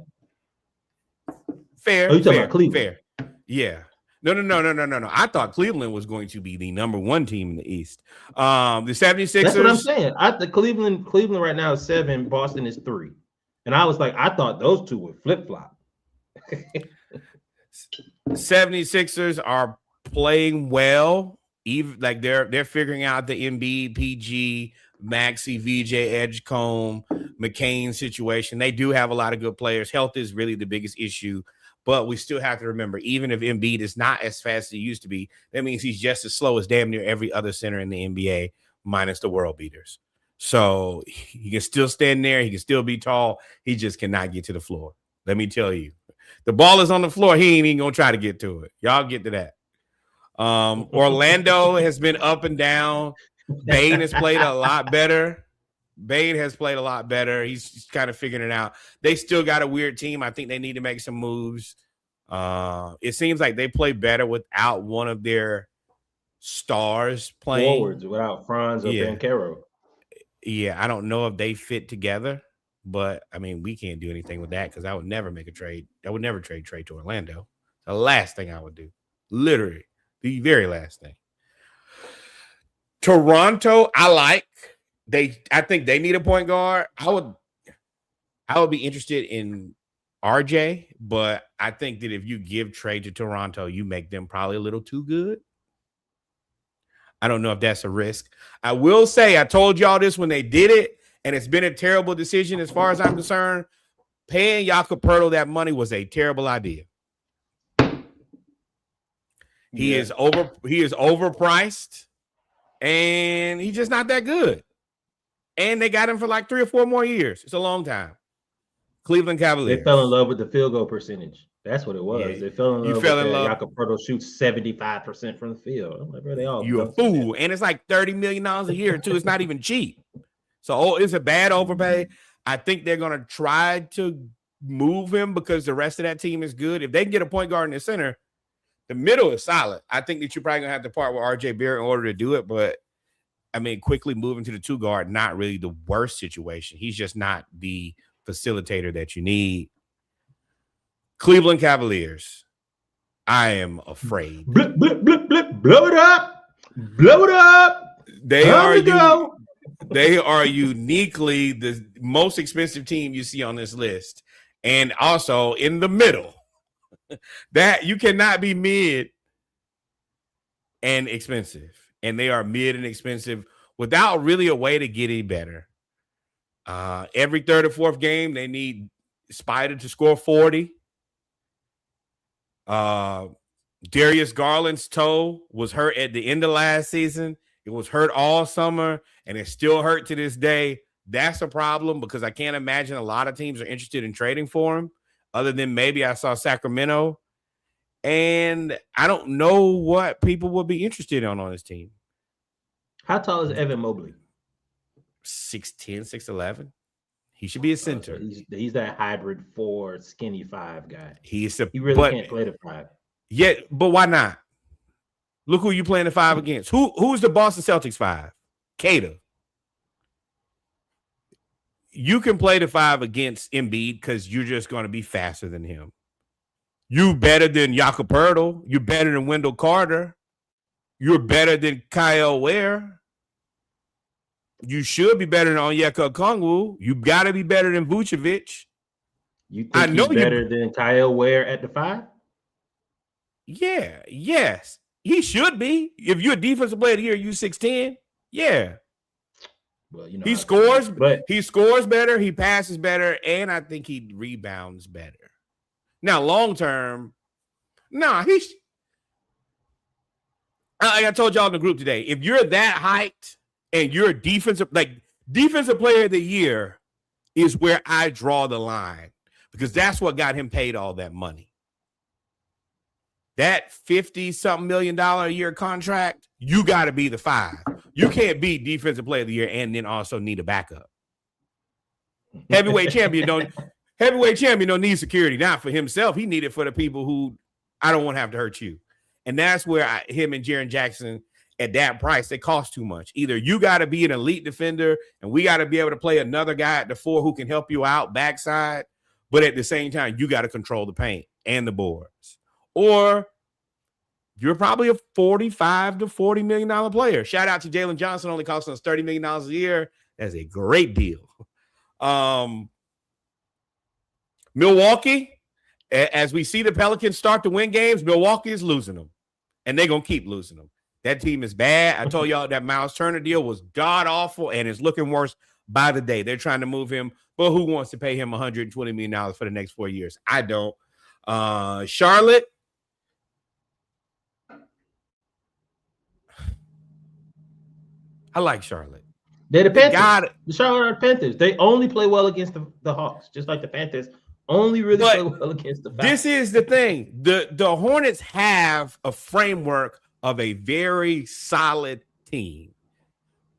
S1: Fair.
S2: Oh, you talking about Cleveland?
S1: Fair. Yeah. No. I thought Cleveland was going to be the number 1 team in the East. The 76ers.
S2: That's what I'm saying. The Cleveland right now is 7, Boston is 3. And I was like, I thought those two would flip-flop.
S1: 76ers are playing well. Even like they're figuring out the Embiid, PG, Maxey, VJ, Edgecombe, McCain situation. They do have a lot of good players. Health is really the biggest issue. But we still have to remember, even if Embiid is not as fast as he used to be, that means he's just as slow as damn near every other center in the NBA, minus the world beaters. So he can still stand there. He can still be tall. He just cannot get to the floor. Let me tell you. The ball is on the floor. He ain't even going to try to get to it. Y'all get to that. Orlando has been up and down. Bane has played a lot better. He's kind of figuring it out. They still got a weird team. I think they need to make some moves. It seems like they play better without one of their stars playing.
S2: Forwards without Franz or Banchero.
S1: Yeah, I don't know if they fit together, but I mean, we can't do anything with that because I would never make a trade. I would never trade Trae to Orlando. The last thing I would do. Literally, the very last thing. Toronto, I think they need a point guard. I would be interested in RJ, but I think that if you give Trae to Toronto, you make them probably a little too good. I don't know if that's a risk. I will say, I told y'all this when they did it, and it's been a terrible decision as far as I'm concerned. Paying Jakob Poeltl that money was a terrible idea. He is overpriced, and he's just not that good. And they got him for like 3 or 4 more years. It's a long time. Cleveland Cavaliers.
S2: They fell in love with the field goal percentage. That's what it was.
S1: Yeah,
S2: they fell in love with that. Jakob Poeltl shoots 75% from the field. I'm like, bro, they all
S1: you're a fool. And it's like $30 million a year, too. It's not even cheap. So it's a bad overpay. I think they're going to try to move him because the rest of that team is good. If they can get a point guard in the center, the middle is solid. I think that you're probably going to have to part with RJ Barrett in order to do it. But, I mean, quickly moving to the 2 guard, not really the worst situation. He's just not the facilitator that you need. Cleveland Cavaliers. I am afraid.
S2: Blip, blip, blip, blip. Blow it up. Blow it up.
S1: They are uniquely the most expensive team you see on this list. And also in the middle. That you cannot be mid and expensive. And they are mid and expensive without really a way to get any better. Every third or fourth game, they need Spider to score 40. Darius Garland's toe was hurt at the end of last season. It was hurt all summer, and it's still hurt to this day. That's a problem because I can't imagine a lot of teams are interested in trading for him, other than maybe I saw Sacramento. And I don't know what people would be interested in on this team.
S2: How tall is Evan Mobley?
S1: 6'10", 6'11". He should be a center.
S2: So he's that hybrid 4, skinny 5 guy.
S1: He
S2: really can't play the 5.
S1: Yeah, but why not? Look who you playing the 5 against. Who's the Boston Celtics 5? Cater. You can play the 5 against Embiid because you're just going to be faster than him. You better than Jakob Poeltl. You're better than Wendell Carter. You're better than Kyle Ware. You should be better than Onyeka Okongwu. You got to be better than Vucevic.
S2: You think he's better than Kyle Ware at the 5?
S1: Yeah, yes. He should be. If you're a defensive player of the year, you 6'10". Yeah.
S2: Well, you know,
S1: he scores better, he passes better, and I think he rebounds better. Now, long term, like I told y'all in the group today, if you're that height and you're a defensive player of the year is where I draw the line because that's what got him paid all that money. That $50-something million a year contract, you got to be the 5. You can't be defensive player of the year and then also need a backup. Heavyweight champion don't need security. Not for himself. He need it for the people who I don't want to have to hurt you. And that's where him and Jaren Jackson at that price, they cost too much. Either you got to be an elite defender and we got to be able to play another guy at the 4 who can help you out backside, but at the same time, you got to control the paint and the boards. Or you're probably a $45 to $40 million player. Shout out to Jalen Johnson, only costing us $30 million a year. That's a great deal. Milwaukee, as we see the Pelicans start to win games, Milwaukee is losing them. And they're going to keep losing them. That team is bad. I told y'all that Miles Turner deal was god-awful, and it's looking worse by the day. They're trying to move him, but who wants to pay him $120 million for the next 4 years? I don't. Charlotte, I like Charlotte.
S2: They're the Panthers. The Charlotte Panthers. They only play well against the Hawks, just like the Panthers only really play well against the Falcons.
S1: This is the thing. The Hornets have a framework of a very solid team.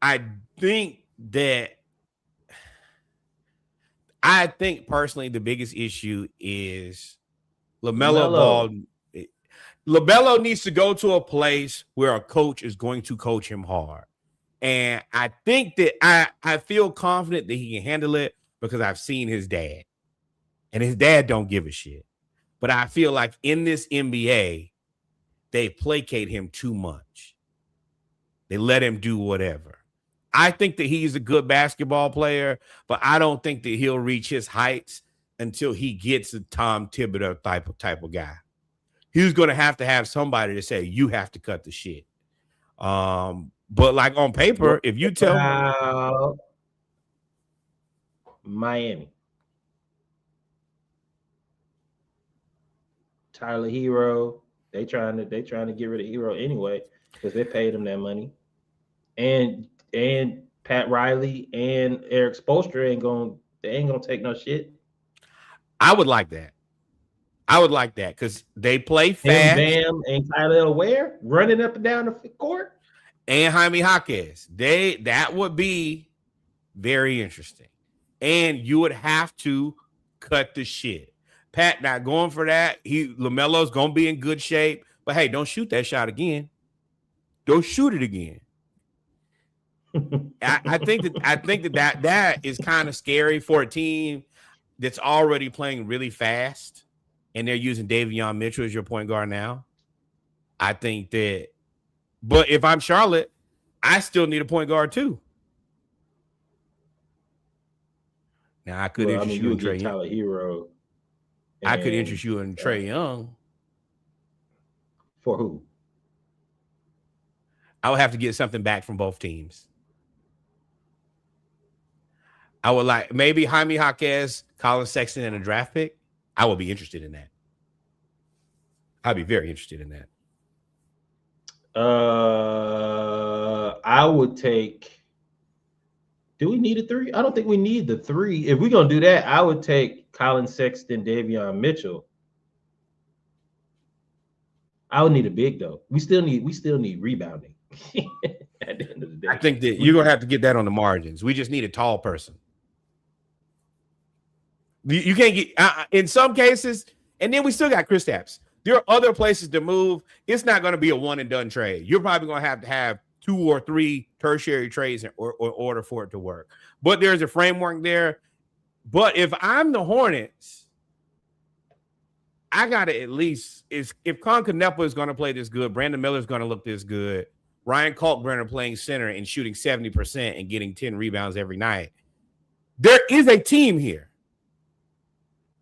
S1: I think personally the biggest issue is LaMelo Ball. LaMelo needs to go to a place where a coach is going to coach him hard. And I think that I feel confident that he can handle it because I've seen his dad. And his dad don't give a shit. But I feel like in this NBA, they placate him too much. They let him do whatever. I think that he's a good basketball player, but I don't think that he'll reach his heights until he gets a Tom Thibodeau type of guy. He's going to have somebody to say, you have to cut the shit. But like on paper, if you tell
S2: Miami. Tyler Hero. They trying to get rid of Hero anyway because they paid him that money. And Pat Riley and Eric Spoelstra ain't gonna take no shit.
S1: I would like that. Because they play fast.
S2: Bam and Tyler Ware running up and down the court.
S1: And Jaime Jaquez. That would be very interesting. And you would have to cut the shit. Pat not going for that. LaMelo's gonna be in good shape. But hey, don't shoot that shot again. Don't shoot it again. I think that is kind of scary for a team that's already playing really fast, and they're using Davion Mitchell as your point guard now. I think that, but if I'm Charlotte, I still need a point guard too. Now I could interest you in Trae Young.
S2: Tyler Hero.
S1: I could interest you in Trae Young.
S2: For who?
S1: I would have to get something back from both teams. I would like maybe Jaime Jaquez, Colin Sexton, and a draft pick. I would be interested in that. I'd be very interested in that.
S2: I would take. Do we need a 3? I don't think we need the 3. If we're gonna do that, I would take Colin Sexton, Davion Mitchell. I would need a big though. We still need rebounding. At the end of the day,
S1: I think that you're gonna have to get that on the margins. We just need a tall person. You can't get in some cases, and then we still got Kristaps. There are other places to move. It's not going to be a one and done trade. You're probably going to have 2 or 3 tertiary trades in order for it to work. But there's a framework there. But if I'm the Hornets, I got to at least if Con Canepa is going to play this good, Brandon Miller is going to look this good, Ryan Kalkbrenner playing center and shooting 70% and getting 10 rebounds every night. There is a team here.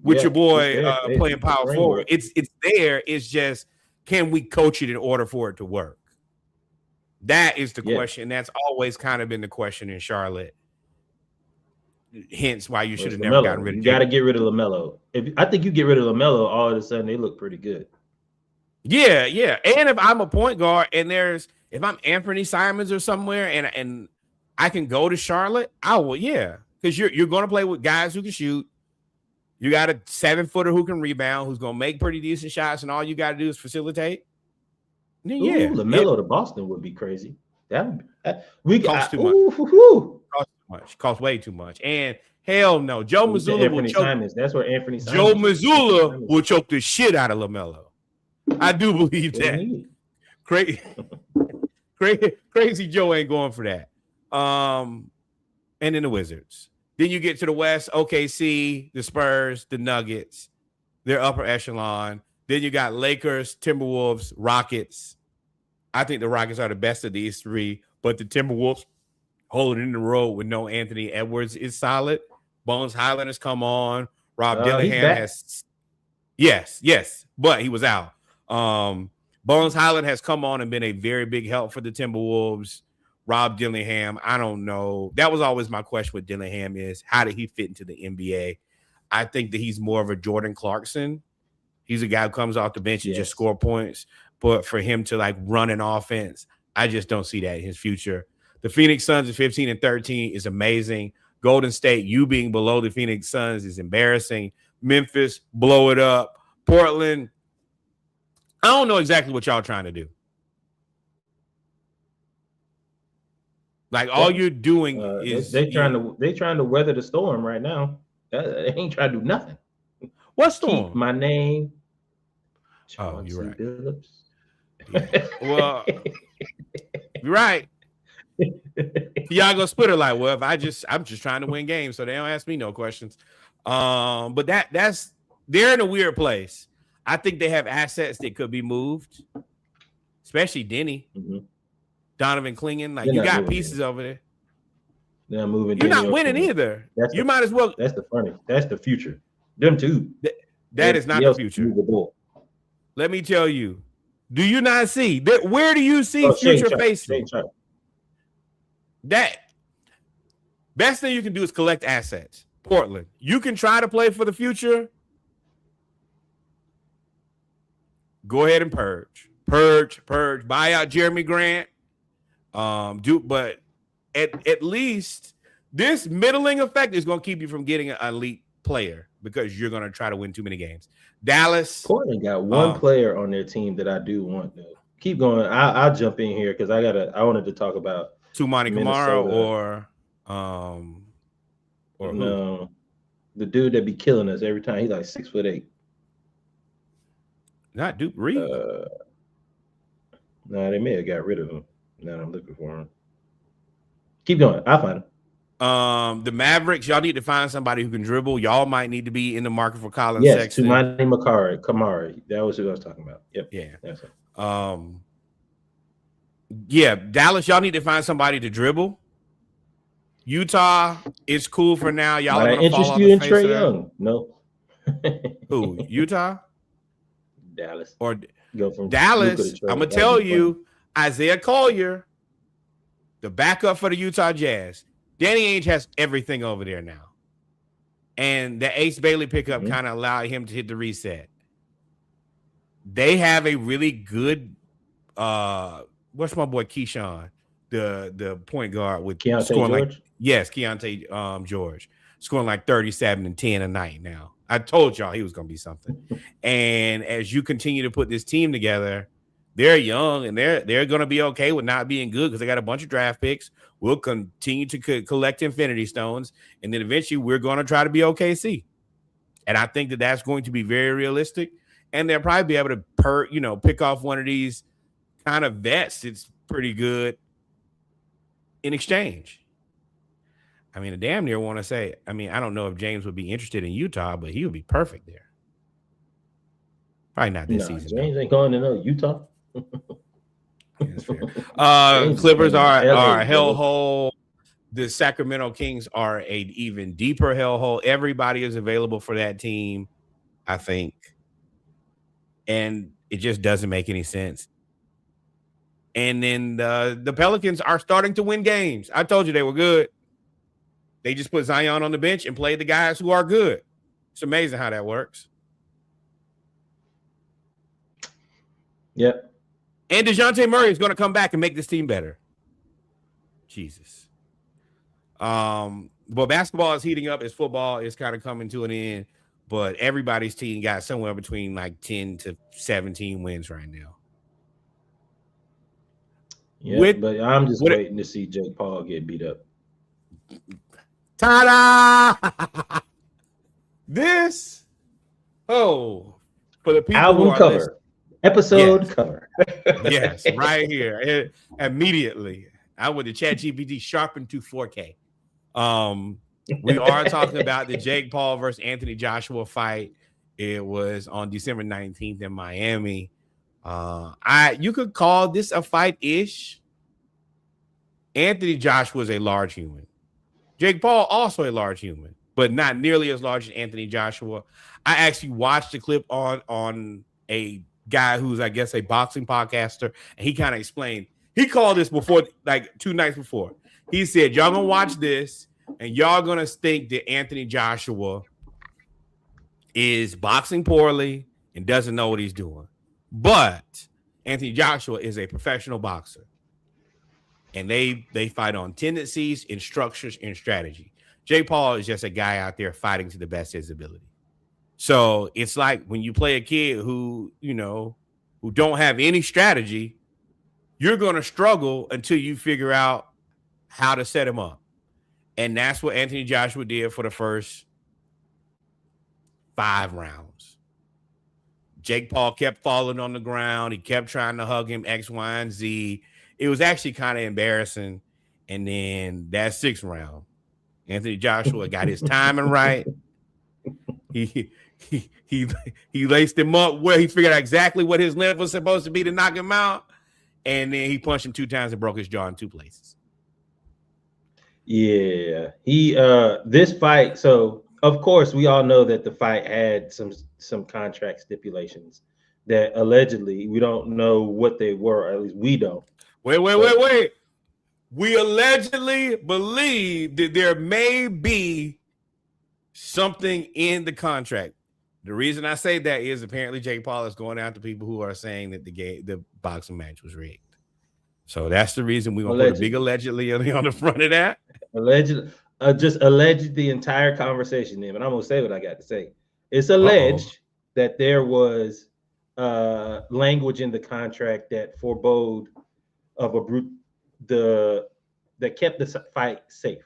S1: With your boy playing power forward. It's there. It's just, can we coach it in order for it to work? That is the question. That's always kind of been the question in Charlotte. Hence why you should have never gotten rid of
S2: You got to get rid of LaMelo. I think you get rid of LaMelo, all of a sudden they look pretty good.
S1: Yeah. And if I'm a point guard and if I'm Anthony Simons or somewhere and I can go to Charlotte, I will, because you're going to play with guys who can shoot. You got a 7-footer who can rebound, who's going to make pretty decent shots, and all you got to do is facilitate. Then,
S2: LaMelo to Boston would be crazy. That
S1: costs too much. Costs way too much. And hell no, Joe Mazzulla will choke.
S2: That's where Anthony Simons.
S1: Joe Mazzulla will choke the shit out of LaMelo. I do believe that. Crazy Joe ain't going for that. And then the Wizards. Then you get to the West, OKC, the Spurs, the Nuggets, their upper echelon. Then you got Lakers, Timberwolves, Rockets. I think the Rockets are the best of these 3, but the Timberwolves holding in the road with no Anthony Edwards is solid. Bones Highland has come on. Rob Dillingham has yes, but he was out. Bones Highland has come on and been a very big help for the Timberwolves. Rob Dillingham, I don't know. That was always my question with Dillingham is how did he fit into the NBA? I think that he's more of a Jordan Clarkson. He's a guy who comes off the bench and just score points. But for him to like run an offense, I just don't see that in his future. The Phoenix Suns at 15 and 13 is amazing. Golden State, you being below the Phoenix Suns is embarrassing. Memphis, blow it up. Portland, I don't know exactly what y'all trying to do. Like all you're doing is
S2: they trying to weather the storm right now. They ain't trying to do nothing.
S1: What storm?
S2: Keep my name.
S1: Oh, you're right.
S2: Phillips.
S1: Yeah. Well, you're right. Y'all gonna split it like, well, I'm just trying to win games, so they don't ask me no questions. But that's they're in a weird place. I think they have assets that could be moved, especially Denny. Mm-hmm. Donovan Clingan, like you got pieces over there.
S2: They're moving.
S1: You're not winning either. You might as well.
S2: That's the future. Them two.
S1: That is not the future. Let me tell you. Do you not see that? Where do you see future facing? That best thing you can do is collect assets. Portland, you can try to play for the future. Go ahead and purge. Buy out Jeremy Grant. But at least this middling effect is going to keep you from getting an elite player because you're going to try to win too many games. Dallas.
S2: Portland got one player on their team that I do want to keep going. I'll jump in here because I wanted to talk about
S1: Tumani Kamara or
S2: no, the dude that be killing us every time. He's like 6'8".
S1: Not Duke Reed.
S2: They may have got rid of him. Now I'm looking for him. Keep going. I'll find him.
S1: The Mavericks, y'all need to find somebody who can dribble. Y'all might need to be in the market for Colin
S2: Yes,
S1: Sexton.
S2: Tumani Kamara. That was who I was talking about. Yep.
S1: Yeah.
S2: That's it.
S1: Yeah, Dallas, y'all need to find somebody to dribble. Utah, it's cool for now. Y'all
S2: might
S1: are gonna
S2: interest
S1: fall
S2: you in
S1: off the face
S2: Trae
S1: of
S2: Young? No.
S1: Who? Utah?
S2: Dallas.
S1: Or
S2: go from
S1: Dallas, I'm gonna tell you, Isaiah Collier, the backup for the Utah Jazz. Danny Ainge has everything over there now. And the Ace Bailey pickup kind of allowed him to hit the reset. They have a really good what's my boy Keyshawn, the point guard with
S2: Keontae
S1: scoring
S2: George?
S1: Keontae George, scoring like 37 and 10 a night now. I told y'all he was going to be something. And as you continue to put this team together, they're young and they're going to be okay with not being good because they got a bunch of draft picks. We'll continue to collect Infinity Stones, and then eventually we're going to try to be OKC. And I think that that's going to be very realistic. And they'll probably be able to pick off one of these kind of vets. It's pretty good in exchange. I mean, I damn near want to say, I don't know if James would be interested in Utah, but he would be perfect there. Probably not this season.
S2: James ain't going to no Utah.
S1: That's fair. Clippers are a hellhole. The Sacramento Kings are an even deeper hellhole. Everybody is available for that team, I think. And it just doesn't make any sense. And then the Pelicans are starting to win games. I told you they were good. They just put Zion on the bench and played the guys who are good. It's amazing how that works.
S2: Yep.
S1: And DeJounte Murray is going to come back and make this team better. Jesus. But basketball is heating up as football is kind of coming to an end. But everybody's team got somewhere between like 10 to 17 wins right now.
S2: Yeah, but I'm just waiting to see Jake Paul get beat up.
S1: Ta-da! This, for the people
S2: album
S1: who are
S2: cover, episode cover.
S1: Yes, right here. Immediately. I went to ChatGPT sharpened to 4K. We are talking about the Jake Paul versus Anthony Joshua fight. It was on December 19th in Miami. You could call this a fight-ish. Anthony Joshua is a large human. Jake Paul also a large human, but not nearly as large as Anthony Joshua. I actually watched the clip on a guy who's, I guess, a boxing podcaster, and he kind of explained. He called this before, like 2 nights before. He said, y'all gonna watch this, and y'all gonna think that Anthony Joshua is boxing poorly and doesn't know what he's doing. But Anthony Joshua is a professional boxer. And they fight on tendencies and structures and strategy. Jake Paul is just a guy out there fighting to the best of his ability. So it's like when you play a kid who don't have any strategy, you're going to struggle until you figure out how to set him up. And that's what Anthony Joshua did for the first 5 rounds. Jake Paul kept falling on the ground. He kept trying to hug him, X, Y, and Z. It was actually kind of embarrassing. And then that 6th round, Anthony Joshua got his timing right. He laced him up where he figured out exactly what his length was supposed to be to knock him out. And then he punched him 2 times and broke his jaw in 2 places.
S2: Yeah. This fight, so of course we all know that the fight had some contract stipulations that allegedly we don't know what they were, or at least we don't.
S1: Wait. We allegedly believe that there may be something in the contract. The reason I say that is apparently Jake Paul is going after people who are saying that the boxing match was rigged. So that's the reason we're gonna put a big allegedly on the front of that.
S2: Allegedly, just alleged the entire conversation, then. But I'm gonna say what I got to say. It's alleged that there was language in the contract that forebode of that kept the fight safe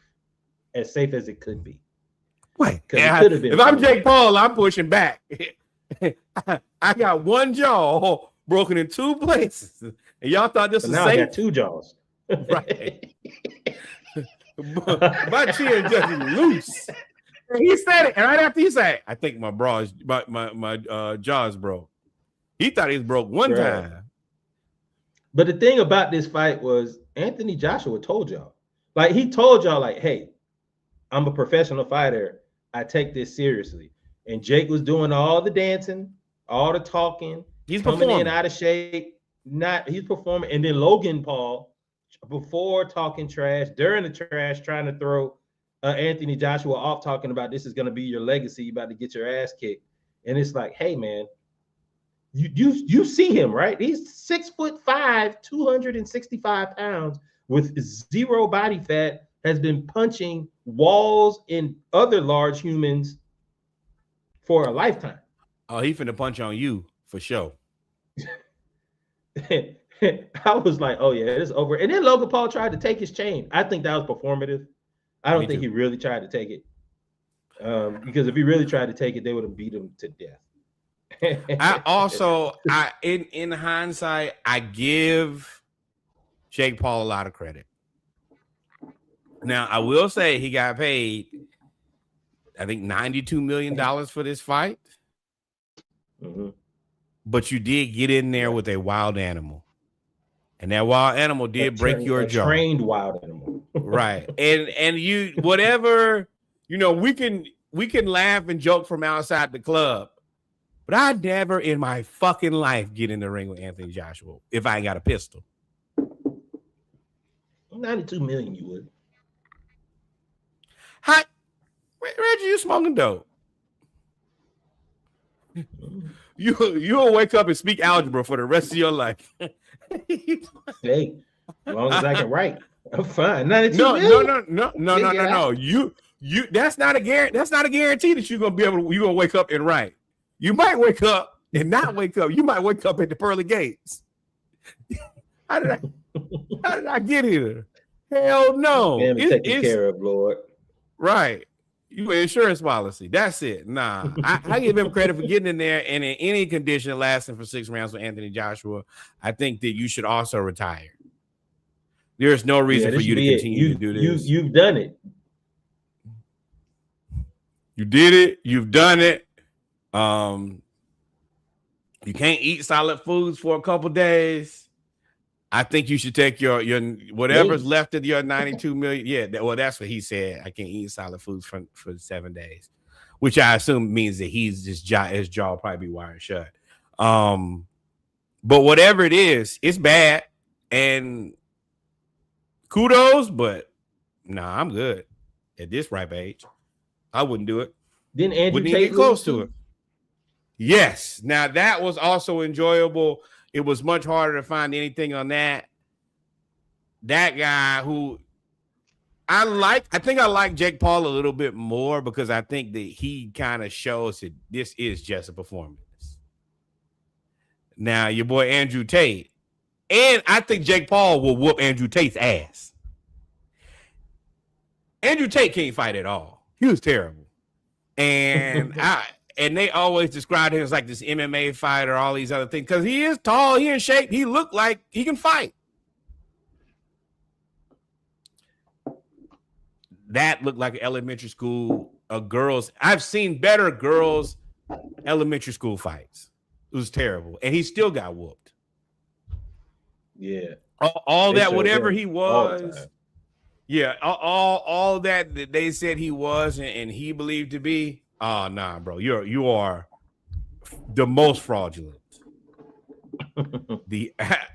S2: as it could be.
S1: Wait, if I'm Jake Paul, I'm pushing back. I got one jaw broken in two places, and y'all thought this was
S2: now
S1: safe.
S2: I got two jaws.
S1: Right. My chin just loose. He said it, and right after he said, "I think my jaws broke." He thought he was broke one time.
S2: But the thing about this fight was Anthony Joshua told y'all, like he told y'all, like, "Hey, I'm a professional fighter. I take this seriously." And Jake was doing all the dancing, all the talking.
S1: He's
S2: coming
S1: performing.
S2: In out of shape. He's performing. And then Logan Paul, before talking trash, during the trash, trying to throw Anthony Joshua off, talking about this is going to be your legacy. You about to get your ass kicked. And it's like, hey man, you see him, right? He's 6'5", 265 pounds with zero body fat, has been punching walls and other large humans for a lifetime.
S1: Oh, he finna punch on you for sure.
S2: I was like, oh yeah, it's over. And then Logan Paul tried to take his chain. I think that was performative. I don't think he really tried to take it. Because if he really tried to take it, they would have beat him to death. In hindsight, I give Jake Paul a lot of credit. Now, I will say he got paid, I think, $92 million for this fight. Mm-hmm.
S1: But you did get in there with a wild animal. And that wild animal did break your jaw.
S2: Trained wild animal.
S1: Right. And you, whatever, we can laugh and joke from outside the club. But I'd never in my fucking life get in the ring with Anthony Joshua if I ain't got a pistol.
S2: 92 million, you would.
S1: Hi, Reggie, you smoking dope. You'll wake up and speak algebra for the rest of your life.
S2: Hey, as long as I can write, I'm fine. 92 million?
S1: No. You that's not a guarantee that you're gonna wake up and write. You might wake up and not wake up. You might wake up at the pearly gates. How did I get here? Hell no.
S2: Taken care of, Lord.
S1: Right. You an insurance policy. That's it. Nah. I give him credit for getting in there, and in any condition lasting for 6 rounds with Anthony Joshua, I think that you should also retire. There's no reason for you to continue to do this.
S2: You've done it.
S1: You did it. You've done it. You can't eat solid foods for a couple days. I think you should take your whatever's left of your 92 million. Yeah, that's what he said. I can't eat solid foods for 7 days, which I assume means that his jaw will probably be wired shut. But whatever it is, it's bad. And kudos, but nah, I'm good at this ripe age. I wouldn't do it.
S2: Then Andrew
S1: Tate
S2: get
S1: close to it. Yes. Now that was also enjoyable. It was much harder to find anything on that. That guy who I think I like Jake Paul a little bit more because I think that he kind of shows that this is just a performance. Now, your boy Andrew Tate, and I think Jake Paul will whoop Andrew Tate's ass. Andrew Tate can't fight at all. He was terrible. And and they always described him as like this MMA fighter, all these other things, because he is tall, he in shape, he looked like he can fight. That looked like an elementary school girls. I've seen better girls elementary school fights. It was terrible, and he still got whooped.
S2: Yeah,
S1: all that, whatever he was. Yeah, all that they said he was and he believed to be. Oh, nah, bro. You are the most fraudulent.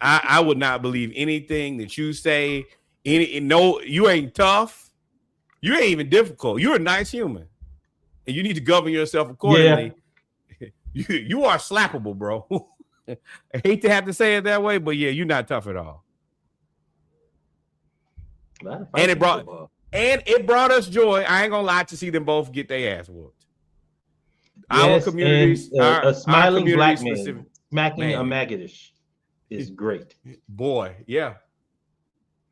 S1: I would not believe anything that you say. You ain't tough. You ain't even difficult. You're a nice human. And you need to govern yourself accordingly. You are slappable, bro. I hate to have to say it that way, but yeah, you're not tough at all. And it brought us joy. I ain't gonna lie, to see them both get their ass whooped.
S2: Yes,
S1: our communities,
S2: a smiling black man
S1: specific,
S2: smacking a Maggotish is great.
S1: Boy, yeah.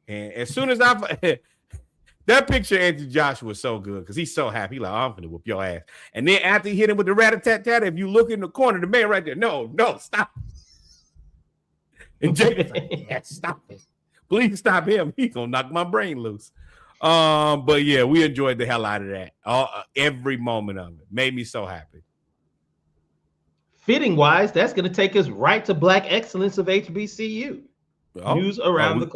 S1: And as soon as that picture, Andrew Josh was so good because he's so happy. He's like, oh, I'm gonna whoop your ass. And then after he hit him with the rat-a-tat-tat, if you look in the corner, the man right there, no, stop. And Jake, yeah, stop it. Please stop him. He's gonna knock my brain loose. But yeah, we enjoyed the hell out of that. Every moment of it made me so happy.
S2: Fitting wise, that's going to take us right to Black Excellence of HBCU. News around the